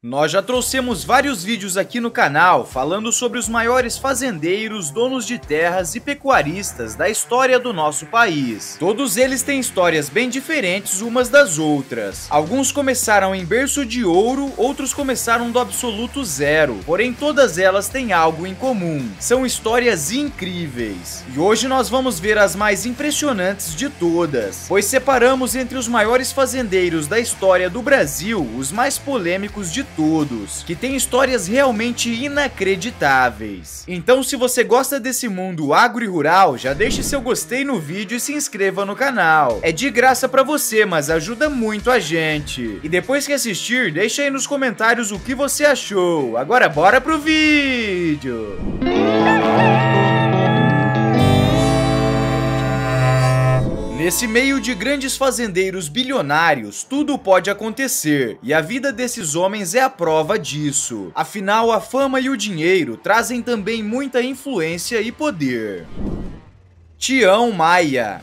Nós já trouxemos vários vídeos aqui no canal falando sobre os maiores fazendeiros, donos de terras e pecuaristas da história do nosso país. Todos eles têm histórias bem diferentes umas das outras. Alguns começaram em berço de ouro, outros começaram do absoluto zero, porém todas elas têm algo em comum. São histórias incríveis. E hoje nós vamos ver as mais impressionantes de todas, pois separamos entre os maiores fazendeiros da história do Brasil os mais polêmicos de todos, que tem histórias realmente inacreditáveis. Então, se você gosta desse mundo agro e rural, já deixe seu gostei no vídeo e se inscreva no canal. É de graça pra você, mas ajuda muito a gente. E depois que assistir, deixa aí nos comentários o que você achou. Agora bora pro vídeo! Nesse meio de grandes fazendeiros bilionários, tudo pode acontecer, e a vida desses homens é a prova disso. Afinal, a fama e o dinheiro trazem também muita influência e poder. Tião Maia.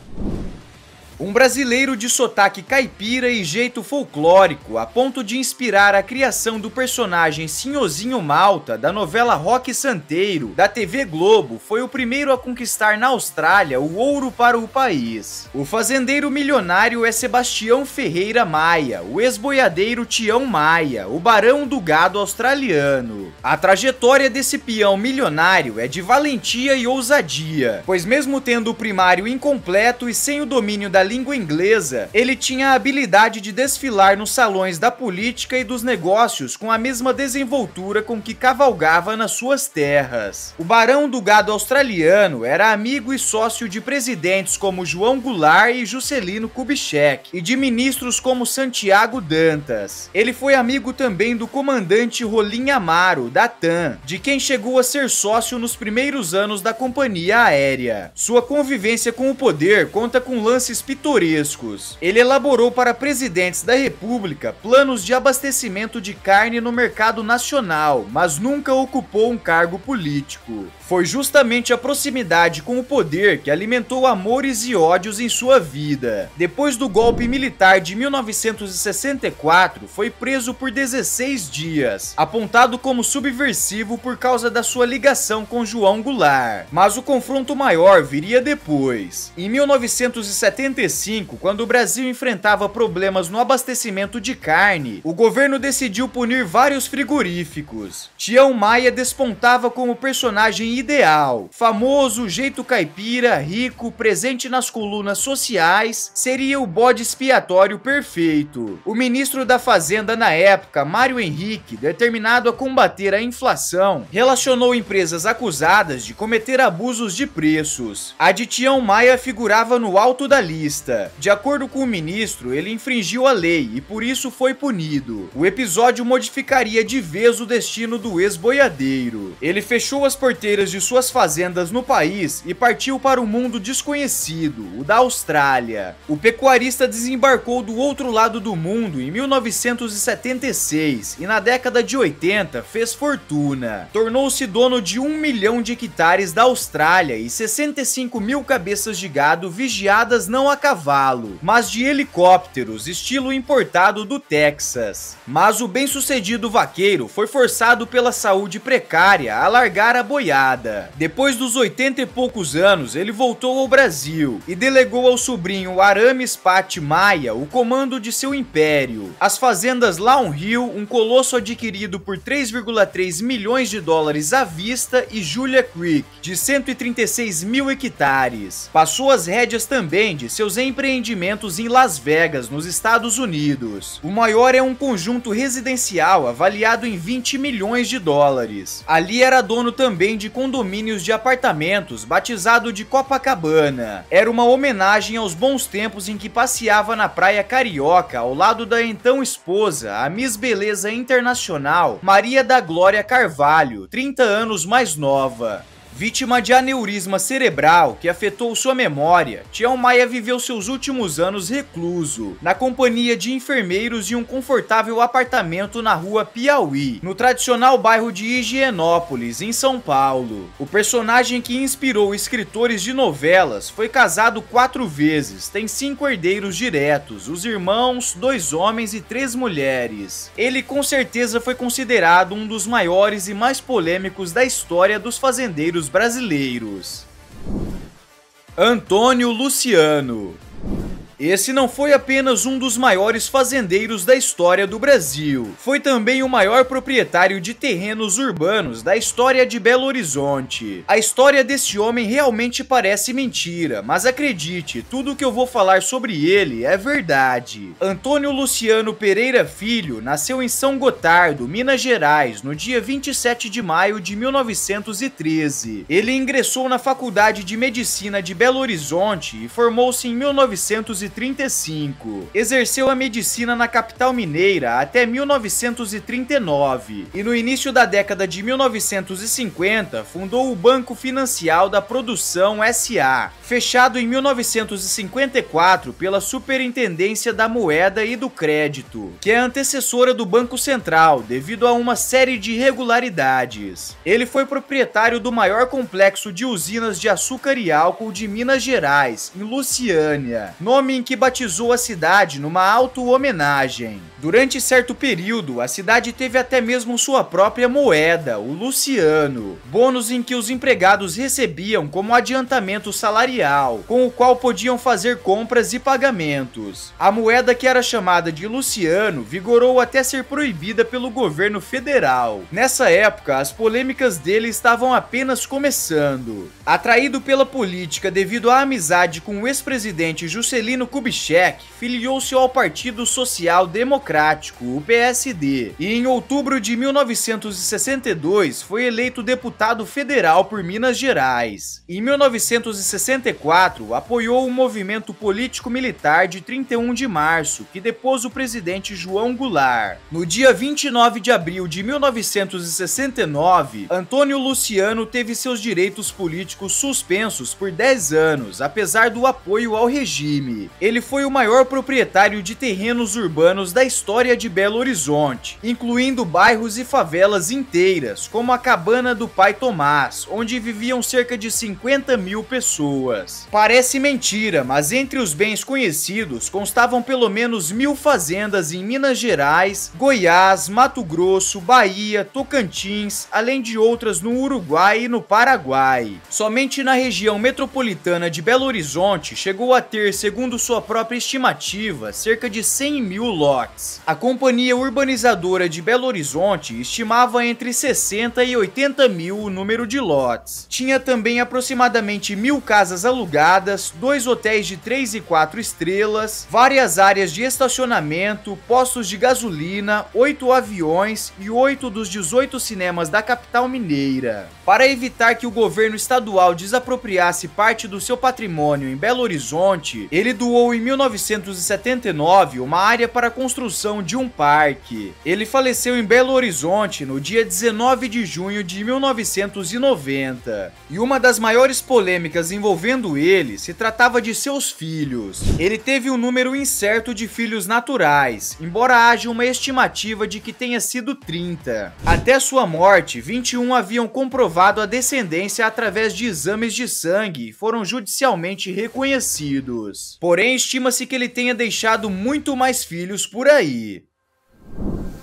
Um brasileiro de sotaque caipira e jeito folclórico, a ponto de inspirar a criação do personagem Sinhozinho Malta da novela Roque Santeiro, da TV Globo, foi o primeiro a conquistar na Austrália o ouro para o país. O fazendeiro milionário é Sebastião Ferreira Maia, o ex-boiadeiro Tião Maia, o barão do gado australiano. A trajetória desse peão milionário é de valentia e ousadia, pois mesmo tendo o primário incompleto e sem o domínio da língua inglesa, ele tinha a habilidade de desfilar nos salões da política e dos negócios com a mesma desenvoltura com que cavalgava nas suas terras. O barão do gado australiano era amigo e sócio de presidentes como João Goulart e Juscelino Kubitschek, e de ministros como Santiago Dantas. Ele foi amigo também do comandante Rolim Amaro, da TAM, de quem chegou a ser sócio nos primeiros anos da companhia aérea. Sua convivência com o poder conta com lances pitorescos. Ele elaborou para presidentes da República planos de abastecimento de carne no mercado nacional, mas nunca ocupou um cargo político. Foi justamente a proximidade com o poder que alimentou amores e ódios em sua vida. Depois do golpe militar de 1964, foi preso por 16 dias, apontado como subversivo por causa da sua ligação com João Goulart. Mas o confronto maior viria depois. Em 1975, quando o Brasil enfrentava problemas no abastecimento de carne, o governo decidiu punir vários frigoríficos. Tião Maia despontava como personagem ideal. Famoso, jeito caipira, rico, presente nas colunas sociais, seria o bode expiatório perfeito. O ministro da Fazenda na época, Mário Henrique, determinado a combater a inflação, relacionou empresas acusadas de cometer abusos de preços. A de Tião Maia figurava no alto da lista. De acordo com o ministro, ele infringiu a lei e por isso foi punido. O episódio modificaria de vez o destino do ex-boiadeiro. Ele fechou as porteiras de suas fazendas no país e partiu para o mundo desconhecido, o da Austrália. O pecuarista desembarcou do outro lado do mundo em 1976 e na década de 80 fez fortuna. Tornou-se dono de 1 milhão de hectares da Austrália e 65 mil cabeças de gado vigiadas não a cavalo, mas de helicópteros, estilo importado do Texas. Mas o bem-sucedido vaqueiro foi forçado pela saúde precária a largar a boiada. Depois dos 80 e poucos anos, ele voltou ao Brasil e delegou ao sobrinho Arames Pati Maia o comando de seu império. As fazendas Lawn Hill, um colosso adquirido por 3,3 milhões de dólares à vista, e Julia Creek, de 136 mil hectares. Passou as rédeas também de seus empreendimentos em Las Vegas, nos Estados Unidos. O maior é um conjunto residencial avaliado em 20 milhões de dólares. Ali era dono também de condomínios de apartamentos, batizado de Copacabana. Era uma homenagem aos bons tempos em que passeava na praia carioca ao lado da então esposa, a Miss Beleza Internacional, Maria da Glória Carvalho, 30 anos mais nova. Vítima de aneurisma cerebral que afetou sua memória, Tião Maia viveu seus últimos anos recluso, na companhia de enfermeiros em um confortável apartamento na rua Piauí, no tradicional bairro de Higienópolis, em São Paulo. O personagem que inspirou escritores de novelas foi casado 4 vezes, tem 5 herdeiros diretos, os irmãos, 2 homens e 3 mulheres. Ele com certeza foi considerado um dos maiores e mais polêmicos da história dos fazendeiros brasileiros. Antônio Luciano. Esse não foi apenas um dos maiores fazendeiros da história do Brasil, foi também o maior proprietário de terrenos urbanos da história de Belo Horizonte. A história desse homem realmente parece mentira, mas acredite, tudo o que eu vou falar sobre ele é verdade. Antônio Luciano Pereira Filho nasceu em São Gotardo, Minas Gerais, no dia 27 de maio de 1913. Ele ingressou na Faculdade de Medicina de Belo Horizonte e formou-se em 1935. Exerceu a medicina na capital mineira até 1939 e no início da década de 1950 fundou o Banco Financial da Produção S.A., fechado em 1954 pela Superintendência da Moeda e do Crédito, que é antecessora do Banco Central devido a uma série de irregularidades. Ele foi proprietário do maior complexo de usinas de açúcar e álcool de Minas Gerais, em Luciânia, nome em que batizou a cidade numa auto-homenagem. Durante certo período, a cidade teve até mesmo sua própria moeda, o Luciano, bônus em que os empregados recebiam como adiantamento salarial, com o qual podiam fazer compras e pagamentos. A moeda, que era chamada de Luciano, vigorou até ser proibida pelo governo federal. Nessa época, as polêmicas dele estavam apenas começando. Atraído pela política devido à amizade com o ex-presidente Juscelino Kubitschek, filiou-se ao Partido Social Democrático, o PSD, e em outubro de 1962 foi eleito deputado federal por Minas Gerais. Em 1964, apoiou o movimento político-militar de 31 de março, que depôs o presidente João Goulart. No dia 29 de abril de 1969, Antônio Luciano teve seus direitos políticos suspensos por 10 anos, apesar do apoio ao regime. Ele foi o maior proprietário de terrenos urbanos da história de Belo Horizonte, incluindo bairros e favelas inteiras, como a Cabana do Pai Tomás, onde viviam cerca de 50 mil pessoas. Parece mentira, mas entre os bens conhecidos constavam pelo menos 1000 fazendas em Minas Gerais, Goiás, Mato Grosso, Bahia, Tocantins, além de outras no Uruguai e no Paraguai. Somente na região metropolitana de Belo Horizonte chegou a ter, segundo sua própria estimativa, cerca de 100 mil lotes. A Companhia Urbanizadora de Belo Horizonte estimava entre 60 e 80 mil o número de lotes. Tinha também aproximadamente 1000 casas alugadas, 2 hotéis de 3 e 4 estrelas, várias áreas de estacionamento, postos de gasolina, 8 aviões e 8 dos 18 cinemas da capital mineira. Para evitar que o governo estadual desapropriasse parte do seu patrimônio em Belo Horizonte, ele doou em 1979 uma área para a construção de um parque. Ele faleceu em Belo Horizonte no dia 19 de junho de 1990. E uma das maiores polêmicas envolvendo ele se tratava de seus filhos. Ele teve um número incerto de filhos naturais, embora haja uma estimativa de que tenha sido 30. Até sua morte, 21 haviam comprovado a descendência através de exames de sangue e foram judicialmente reconhecidos. Porém, estima-se que ele tenha deixado muito mais filhos por aí.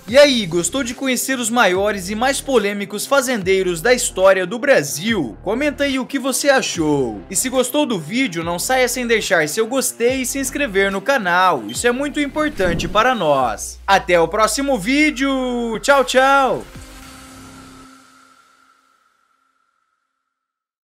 E aí, gostou de conhecer os maiores e mais polêmicos fazendeiros da história do Brasil? Comenta aí o que você achou. E se gostou do vídeo, não saia sem deixar seu gostei e se inscrever no canal. Isso é muito importante para nós. Até o próximo vídeo. Tchau, tchau.